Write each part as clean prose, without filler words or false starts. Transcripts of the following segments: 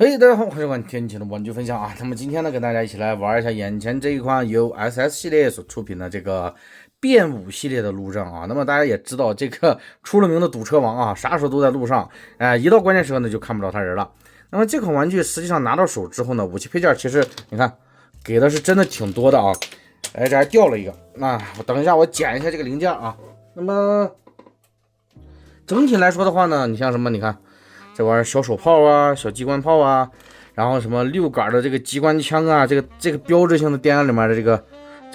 嘿，大家好，欢迎收看天晴的玩具分享啊。那么今天呢，跟大家一起来玩一下眼前这一款由 SS 系列所出品的这个变五系列的路障啊。那么大家也知道，这个出了名的堵车王啊，啥时候都在路上，一到关键时刻呢就看不着他人了。那么这款玩具实际上拿到手之后呢，武器配件其实你看给的是真的挺多的啊。这还掉了一个，那我等一下我捡一下这个零件啊。那么整体来说的话呢，你像什么，你看。这玩意儿小手炮啊，小机关炮啊，然后什么6杆的这个机关枪啊，这个标志性的电影里面的这个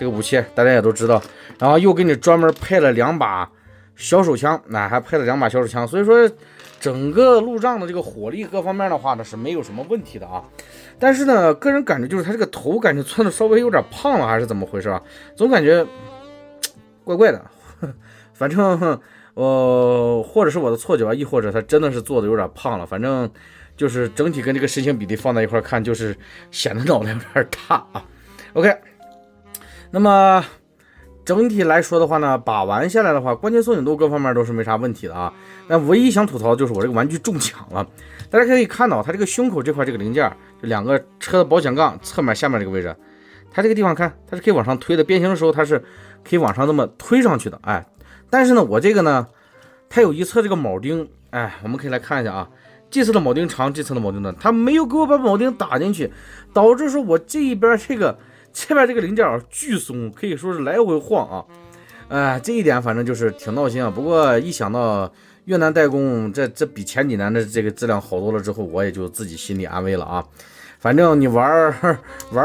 武器，大家也都知道。然后又给你专门配了2把小手枪，还配了2把小手枪，所以说整个路障的这个火力各方面的话呢是没有什么问题的啊。但是呢，个人感觉就是它这个头感觉窜的稍微有点胖了，还是怎么回事啊？总感觉怪怪的，反正。或者是我的错觉啊，亦或者他真的是做的有点胖了，反正就是整体跟这个身形比例放在一块看，就是显得脑袋有点大啊。OK， 那么整体来说的话呢，把玩下来的话，关节松紧度各方面都是没啥问题的啊。那唯一想吐槽的就是我这个玩具中抢了，大家可以看到它这个胸口这块这个零件，就2个车的保险杠侧面下面这个位置，它这个地方看它是可以往上推的，变形的时候它是可以往上这么推上去的，但是呢，我这个呢，它有一侧这个铆钉，我们可以来看一下啊，这侧的铆钉长，这侧的铆钉短，它没有给我把铆钉打进去，导致说我这边这边这个零件巨松，可以说是来回晃啊，这一点反正就是挺闹心啊。不过一想到越南代工这比前几年的这个质量好多了之后，我也就自己心里安慰了啊。反正你玩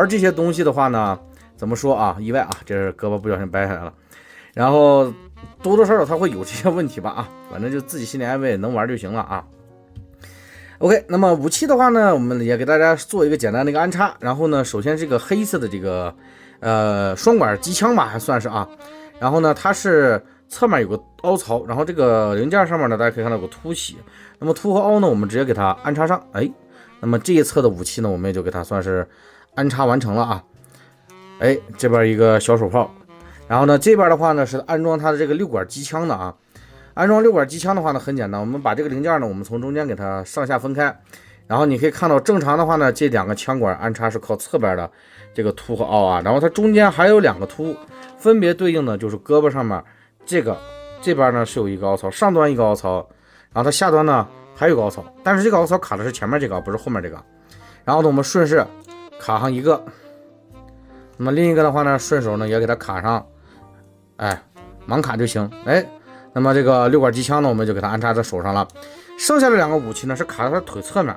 这些东西的话呢，怎么说啊？意外啊，这是胳膊不小心掰下来了，然后。多多少少它会有这些问题吧反正就自己心里安慰，能玩就行了啊。OK， 那么武器的话呢，我们也给大家做一个简单的一个安插。然后呢，首先这个黑色的这个双管机枪吧，还算是啊。然后呢，它是侧面有个凹槽，然后这个零件上面呢，大家可以看到有个凸起。那么凸和凹呢，我们直接给它安插上。那么这一侧的武器呢，我们也就给它算是安插完成了啊。这边一个小手炮。然后呢，这边的话呢是安装它的这个6管机枪的啊。安装6管机枪的话呢很简单，我们把这个零件呢，我们从中间给它上下分开。然后你可以看到，正常的话呢，这2个枪管安插是靠侧边的这个凸和凹啊，然后它中间还有2个凸，分别对应的就是胳膊上面这边呢是有一个凹槽，上端一个凹槽，然后它下端呢还有一个凹槽，但是这个凹槽卡的是前面这个，不是后面这个。然后呢，我们顺势卡上一个，那么另一个的话呢，顺手呢也给它卡上。盲卡就行。那么这个6管机枪呢，我们就给它安插在手上了。剩下的2个武器呢，是卡在它腿侧面。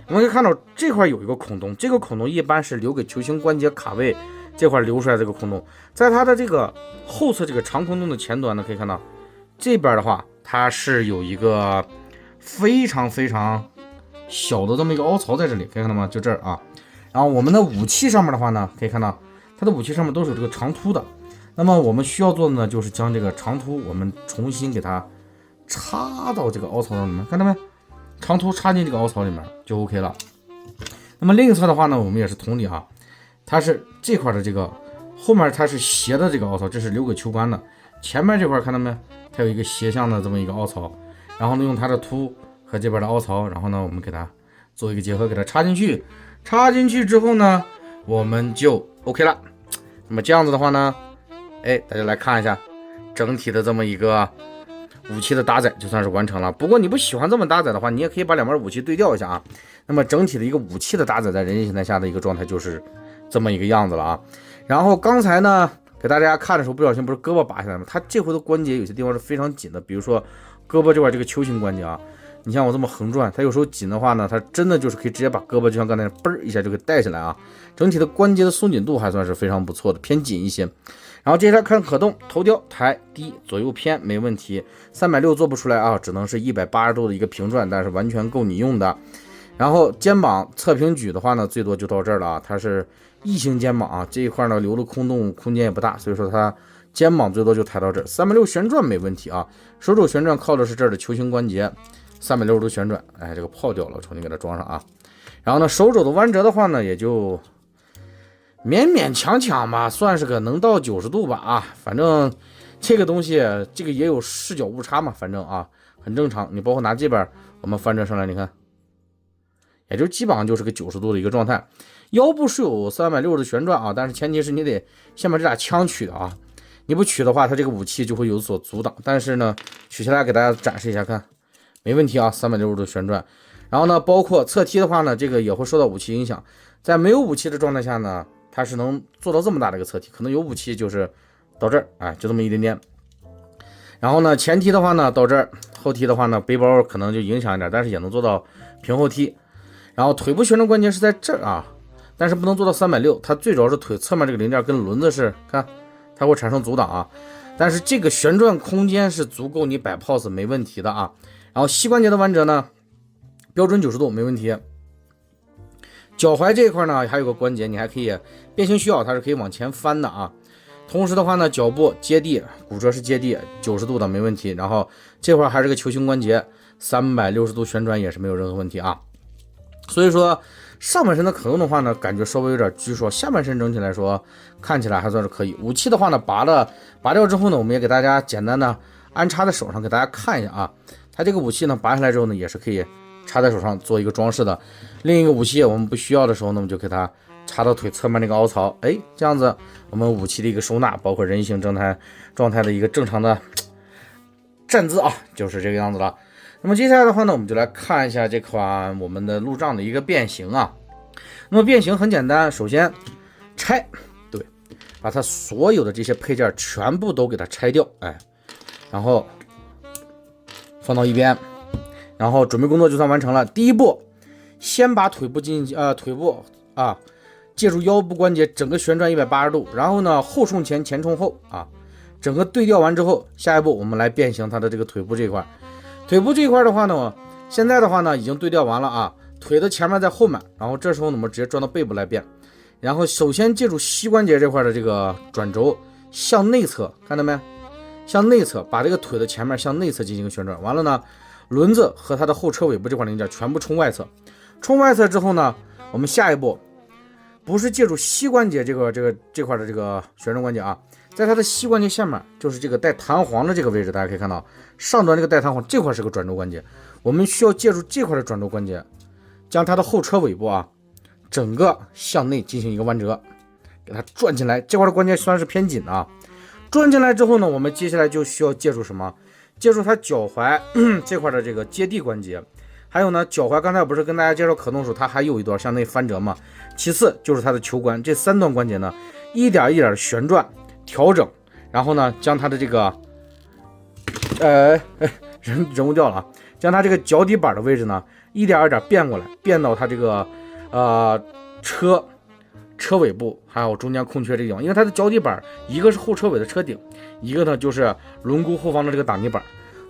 我们可以看到这块有一个孔洞，这个孔洞一般是留给球形关节卡位这块留出来这个孔洞，在它的这个后侧这个长孔洞的前端呢，可以看到这边的话，它是有一个非常非常小的这么一个凹槽在这里，可以看到吗？就这儿啊。然后我们的武器上面的话呢，可以看到它的武器上面都是有这个长凸的。那么我们需要做的呢，就是将这个长凸我们重新给它插到这个凹槽里面，看到没？长凸插进这个凹槽里面就 OK 了。那么另一侧的话呢，我们也是同理啊，它是这块的这个后面它是斜的这个凹槽，这是留给球关的。前面这块看到没？它有一个斜向的这么一个凹槽，然后呢用它的凸和这边的凹槽，然后呢我们给它做一个结合，给它插进去。插进去之后呢，我们就 OK 了。那么这样子的话呢，大家来看一下整体的这么一个武器的搭载就算是完成了。不过你不喜欢这么搭载的话，你也可以把2边武器对调一下啊。那么整体的一个武器的搭载在人形形态下的一个状态就是这么一个样子了啊。然后刚才呢给大家看的时候不小心不是胳膊拔下来吗？它这回的关节有些地方是非常紧的，比如说胳膊这块这个球形关节啊，你像我这么横转，它有时候紧的话呢，它真的就是可以直接把胳膊就像刚才嘣一下就给带下来啊。整体的关节的松紧度还算是非常不错的，偏紧一些。然后接下来看可动，头雕抬低左右偏没问题，360做不出来啊，只能是180度的一个平转，但是完全够你用的。然后肩膀侧平举的话呢，最多就到这儿了啊，它是异形肩膀啊，这一块呢留的空洞空间也不大，所以说它肩膀最多就抬到这儿。360旋转没问题啊，手肘旋转靠的是这儿的球形关节，360度旋转。这个泡掉了，重新给它装上啊。然后呢，手肘的弯折的话呢，也就勉勉强强吧，算是个能到90度吧啊，反正这个东西这个也有视角误差嘛，反正啊很正常。你包括拿这边我们翻转上来，你看也就基本上就是个90度的一个状态。腰部是有360度旋转啊，但是前提是你得先把这俩枪取的啊，你不取的话，它这个武器就会有所阻挡。但是呢，取下来给大家展示一下，看没问题啊，360度旋转。然后呢，包括侧踢的话呢，这个也会受到武器影响。在没有武器的状态下呢，它是能做到这么大的一个侧踢，可能有武器就是到这儿，哎，就这么一点点。然后呢，前踢的话呢到这儿，后踢的话呢背包可能就影响一点，但是也能做到平后踢。然后腿部旋转关节是在这儿啊，但是不能做到360，它最主要是腿侧面这个零件跟轮子是，看它会产生阻挡啊。但是这个旋转空间是足够你摆 pose 没问题的啊。然后膝关节的弯折呢，标准90度没问题。脚踝这一块呢还有个关节，你还可以变形需要它是可以往前翻的啊。同时的话呢，脚部接地，骨折是接地90度的没问题。然后这块还是个球形关节，360度旋转也是没有任何问题啊。所以说上半身的可动的话呢，感觉稍微有点拘束，下半身整体来说看起来还算是可以。武器的话呢，拔掉之后呢，我们也给大家简单的安插在手上给大家看一下啊。它这个武器呢拔下来之后呢，也是可以插在手上做一个装饰的。另一个武器我们不需要的时候呢，我们就给它插到腿侧面那个凹槽，哎，这样子我们武器的一个收纳，包括人形状态的一个正常的站姿啊，就是这个样子了。那么接下来的话呢，我们就来看一下这款我们的路障的一个变形啊。那么变形很简单，首先拆，对，把它所有的这些配件全部都给它拆掉，哎，然后放到一边，然后准备工作就算完成了。第一步，先把腿部借助腰部关节整个旋转180度，然后呢后冲前，前冲后啊，整个对调完之后，下一步我们来变形它的这个腿部这一块。腿部这一块的话呢，现在的话呢已经对调完了啊，腿的前面在后面，然后这时候呢我们直接转到背部来变。然后首先借助膝关节这块的这个转轴向内侧，看到没？向内侧把这个腿的前面向内侧进行一个旋转，完了呢轮子和它的后车尾部这块零件全部冲外侧。冲外侧之后呢，我们下一步不是借助膝关节这块的这个旋转关节啊，在它的膝关节下面就是这个带弹簧的这个位置，大家可以看到上端这个带弹簧这块是个转轴关节，我们需要借助这块的转轴关节将它的后车尾部啊整个向内进行一个弯折，给它转进来。这块的关节算是偏紧啊，转进来之后呢，我们接下来就需要借助什么？借助它脚踝这块的这个接地关节，还有呢脚踝刚才不是跟大家介绍可动手它还有一段向内翻折嘛，其次就是它的球关，这3段关节呢一点一点的旋转调整，然后呢将它的这个人物掉了啊，将它这个脚底板的位置呢一点一点变过来，变到它这个车尾部还有中间空缺这个地方，因为它的脚底板一个是后车尾的车顶，一个呢就是轮毂后方的这个挡泥板，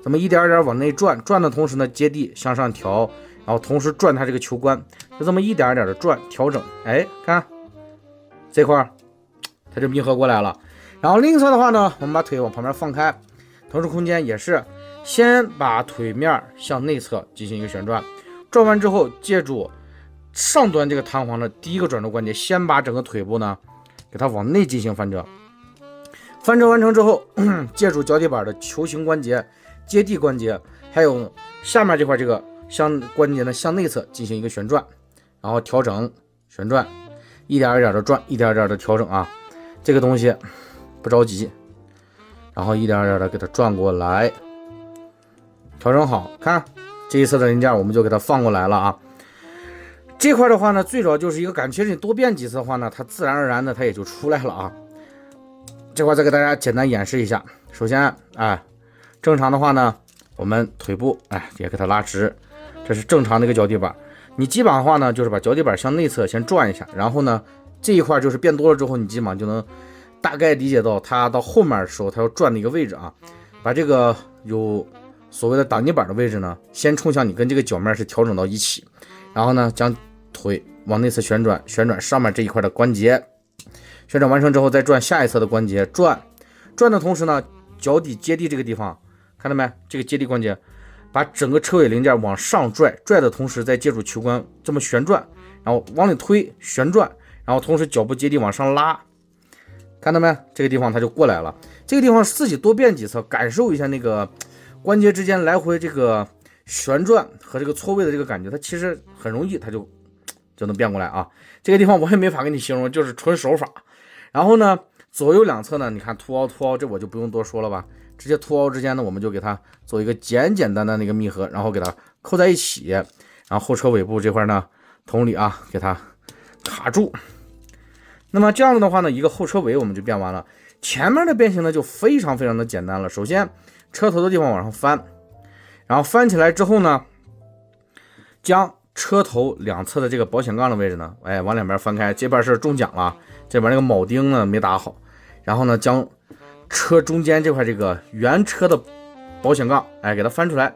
咱们一点一点往内转，转的同时呢接地向上调，然后同时转它这个球关，就这么一点一点的转调整，哎，看这块它就密合过来了。然后另一侧的话呢，我们把腿往旁边放开，同时空间也是先把腿面向内侧进行一个旋转，转完之后借助上端这个弹簧的第一个转轴关节，先把整个腿部呢给它往内进行翻折。翻折完成之后，借助脚底板的球形关节、接地关节，还有下面这块这个关节呢向内侧进行一个旋转，然后调整旋转，一点一点的转，一点一点的调整啊。这个东西不着急，然后一点一点的给它转过来，调整好，看这一侧的零件我们就给它放过来了啊。这块的话呢，最主要就是一个感，其实你多变几次的话呢，它自然而然的它也就出来了啊。这块再给大家简单演示一下。首先，正常的话呢，我们腿部也给它拉直，这是正常的一个脚底板。你基本上的话呢，就是把脚底板向内侧先转一下，然后呢，这一块就是变多了之后，你基本上就能大概理解到它到后面的时候它要转的一个位置啊。把这个有所谓的挡泥板的位置呢，先冲向你跟这个脚面是调整到一起，然后呢，将腿往内侧旋转，旋转上面这一块的关节，旋转完成之后再转下一侧的关节，转的同时呢，脚底接地这个地方看到没？这个接地关节把整个车尾零件往上拽的同时，再借助球关这么旋转，然后往里推旋转，然后同时脚部接地往上拉，看到没？这个地方它就过来了。这个地方自己多变几次，感受一下那个关节之间来回这个旋转和这个错位的这个感觉，它其实很容易它就能变过来啊。这个地方我也没法给你形容，就是纯手法。然后呢，左右两侧呢，你看凸凹，这我就不用多说了吧，直接凸凹之间呢，我们就给它做一个简单的那个密合，然后给它扣在一起，然后后车尾部这块呢，同理啊，给它卡住。那么这样子的话呢，一个后车尾我们就变完了。前面的变形呢就非常的简单了。首先车头的地方往上翻，然后翻起来之后呢，将车头两侧的这个保险杠的位置呢，往两边翻开，这边是中奖了，这边那个铆钉呢没打好，然后呢将车中间这块这个原车的保险杠，给它翻出来，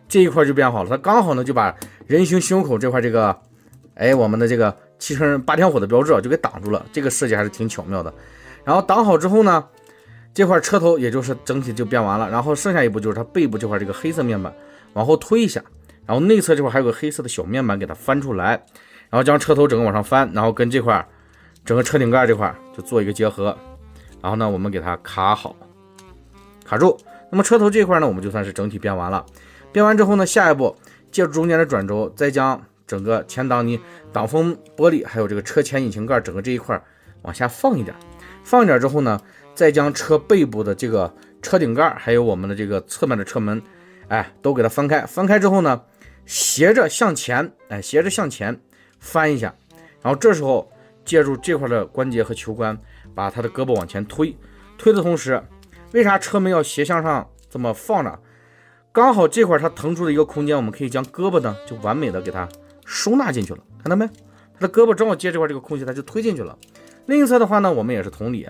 这一块就变好了。它刚好呢就把人行胸口这块这个，我们的这个汽车人8天火的标志就给挡住了，这个设计还是挺巧妙的。然后挡好之后呢，这块车头也就是整体就变完了，然后剩下一步就是它背部这块这个黑色面板往后推一下，然后内侧这块还有个黑色的小面板给它翻出来，然后将车头整个往上翻，然后跟这块整个车顶盖这块就做一个结合，然后呢我们给它卡好卡住。那么车头这块呢我们就算是整体变完了。变完之后呢，下一步借助中间的转轴，再将整个前挡泥挡风玻璃还有这个车前引擎盖整个这一块往下放一点之后呢，再将车背部的这个车顶盖还有我们的这个侧面的车门都给它翻开之后呢，斜着向前翻一下，然后这时候借助这块的关节和球关把它的胳膊往前推的同时，为啥车门要斜向上这么放呢？刚好这块它腾出的一个空间，我们可以将胳膊呢就完美的给它收纳进去了，看到没？它的胳膊正好接这块这个空隙，它就推进去了。另一侧的话呢，我们也是同理，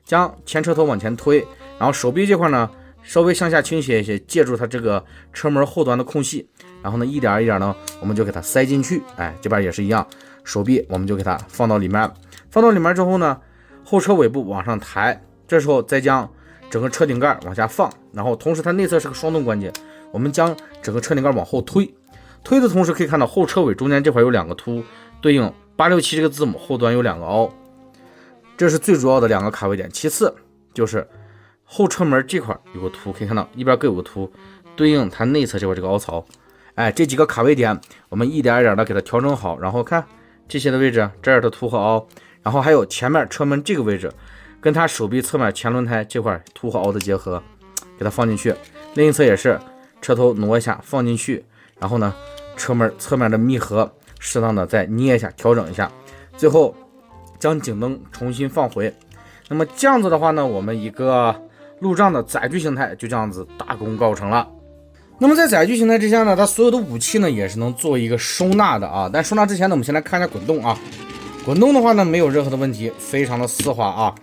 将前车头往前推，然后手臂这块呢稍微向下倾斜一些，借助它这个车门后端的空隙，然后呢一点一点呢我们就给它塞进去。这边也是一样，手臂我们就给它放到里面之后呢，后车尾部往上抬，这时候再将整个车顶盖往下放，然后同时它内侧是个双动关节，我们将整个车顶盖往后推的同时，可以看到后车尾中间这块有2个凸，对应867这个字母后端有2个凹，这是最主要的2个卡位点。其次就是后车门这块有个凸，可以看到一边各有个凸，对应它内侧这块这个凹槽。这几个卡位点我们一点一点的给它调整好，然后看这些的位置，这儿的凸和凹，然后还有前面车门这个位置跟它手臂侧面前轮胎这块凸和凹的结合，给它放进去。另一侧也是车头挪一下放进去，然后呢车门侧面的密合适当的再捏一下调整一下，最后将颈灯重新放回。那么这样子的话呢，我们一个路障的载具形态就这样子大功告成了。那么在载具形态之下呢，它所有的武器呢也是能做一个收纳的啊。但收纳之前呢，我们先来看一下滚动啊。滚动的话呢没有任何的问题，非常的丝滑啊。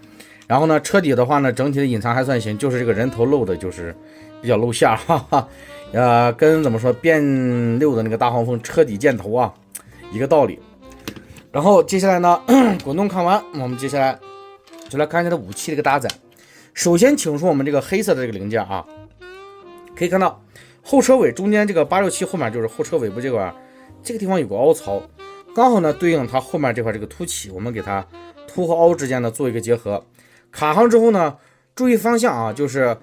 然后呢车底的话呢，整体的隐藏还算行，就是这个人头露的就是比较露馅，哈哈。跟怎么说变6的那个大黄蜂车底箭头啊一个道理。然后接下来呢滚动看完，我们接下来就来看一下它武器的一个搭载。首先请出我们这个黑色的这个零件啊，可以看到后车尾中间这个867后面就是后车尾部这块，这个地方有个凹槽，刚好呢对应它后面这块这个凸起，我们给它凸和凹之间呢做一个结合。卡上之后呢，注意方向啊，就是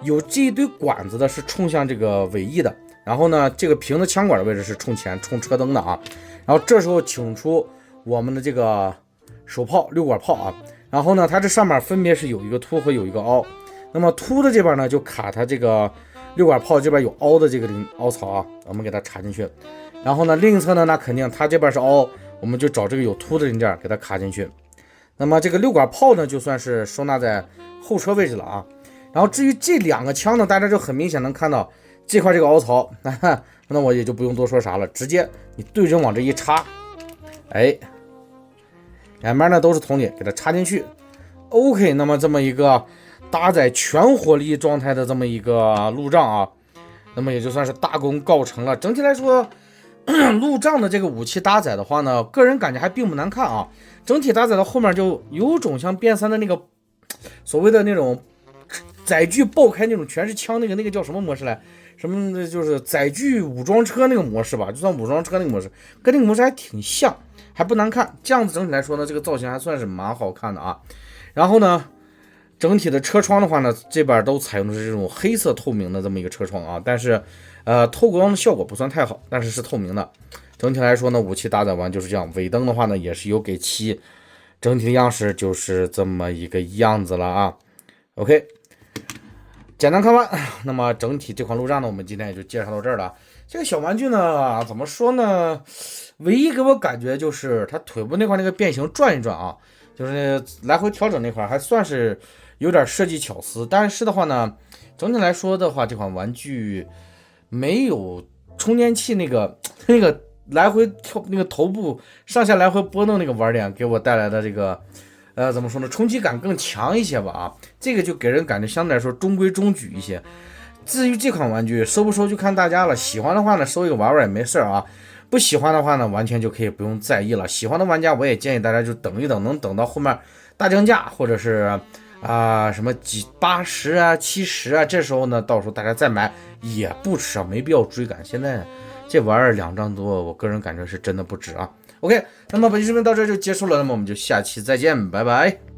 有这一堆管子的是冲向这个尾翼的，然后呢这个平的枪管的位置是冲前冲车灯的啊。然后这时候请出我们的这个手炮6管炮啊，然后呢它这上面分别是有一个凸和有一个凹，那么凸的这边呢就卡它这个6管炮这边有凹的这个凹槽啊，我们给它插进去。然后呢另一侧呢，那肯定它这边是凹，我们就找这个有凸的零件给它卡进去。那么这个6管炮呢就算是收纳在后车位置了啊。然后至于这2个枪呢，大家就很明显能看到这块这个凹槽，那我也就不用多说啥了，直接你对准往这一插，两边呢都是同理，给它插进去。OK， 那么这么一个搭载全火力状态的这么一个路障啊，那么也就算是大功告成了。整体来说，路障的这个武器搭载的话呢，个人感觉还并不难看啊。整体搭载到后面就有种像变3的那个所谓的那种载具爆开那种全是枪那个叫什么模式来？什么就是载具武装车那个模式吧，就算武装车那个模式，跟那个模式还挺像，还不难看。这样子整体来说呢，这个造型还算是蛮好看的啊。然后呢，整体的车窗的话呢，这边都采用的是这种黑色透明的这么一个车窗啊，但是透光的效果不算太好，但是是透明的。整体来说呢，武器搭载完就是这样。尾灯的话呢，也是有给漆，整体的样式就是这么一个样子了啊。OK， 简单看完，那么整体这款路障呢，我们今天也就介绍到这儿了。这个小玩具呢，怎么说呢？唯一给我感觉就是它腿部那块那个变形转一转啊，就是来回调整那块还算是有点设计巧思。但是的话呢，整体来说的话，这款玩具没有充电器那个来回跳那个头部上下来回波动那个玩点给我带来的这个怎么说呢，冲击感更强一些吧啊，这个就给人感觉相对来说中规中矩一些。至于这款玩具收不收就看大家了，喜欢的话呢收一个玩玩也没事啊，不喜欢的话呢完全就可以不用在意了。喜欢的玩家我也建议大家就等一等，能等到后面大降价或者是什么80啊70啊，这时候呢到时候大家再买也不迟啊，没必要追赶。现在这玩意儿2张多，我个人感觉是真的不值啊。OK， 那么本期视频到这就结束了，那么我们就下期再见，拜拜。